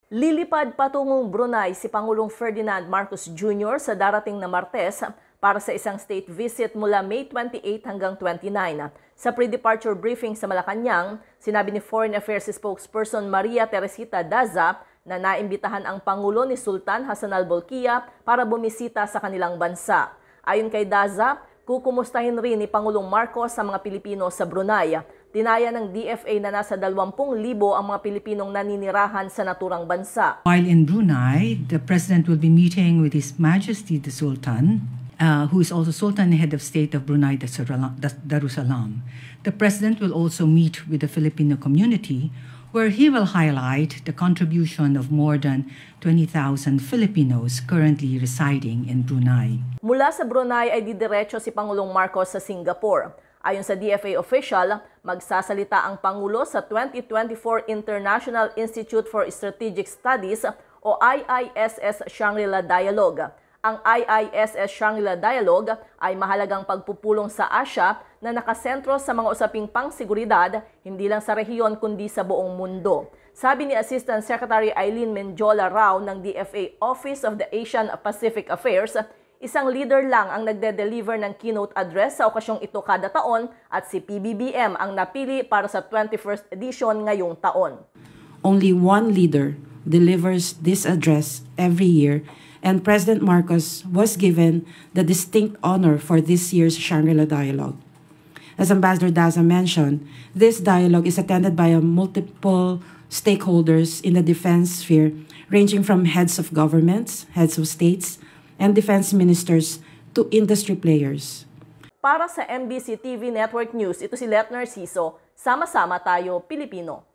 Lilipad patungong Brunei si Pangulong Ferdinand Marcos Jr. sa darating na Martes para sa isang state visit mula May 28 hanggang 29. Sa pre-departure briefing sa Malacanang, sinabi ni Foreign Affairs spokesperson Maria Teresita Daza na naimbitahan ang Pangulo ni Sultan Hassan al-Bolkiah para bumisita sa kanilang bansa. Ayon kay Daza, kukumustahin rin ni Pangulong Marcos sa mga Pilipino sa Brunei. Tinaya ng DFA na nasa 20,000 ang mga Pilipinong naninirahan sa naturang bansa. While in Brunei, the President will be meeting with His Majesty the Sultan, who is also Sultan Head of State of Brunei Darussalam. The President will also meet with the Filipino community, where he will highlight the contribution of more than 20,000 Filipinos currently residing in Brunei. Mula sa Brunei ay didiretso si Pangulong Marcos sa Singapore. Ayon sa DFA official, magsasalita ang Pangulo sa 2024 International Institute for Strategic Studies o IISS Shangri-La Dialogue. Ang IISS Shangri-La Dialogue ay mahalagang pagpupulong sa Asia na nakasentro sa mga usaping pangseguridad, hindi lang sa rehiyon kundi sa buong mundo. Sabi ni Assistant Secretary Eileen Menjola Rao ng DFA Office of the Asian Pacific Affairs, isang leader lang ang nagde-deliver ng keynote address sa okasyong ito kada taon at si PBBM ang napili para sa 21st edition ngayong taon. Only one leader delivers this address every year, and President Marcos was given the distinct honor for this year's Shangri-La Dialogue. As Ambassador Daza mentioned, this dialogue is attended by multiple stakeholders in the defense sphere, ranging from heads of governments, heads of states, and defense ministers to industry players. Para sa MBC TV Network News, ito si Let Narciso. Sama-sama tayo, Pilipino.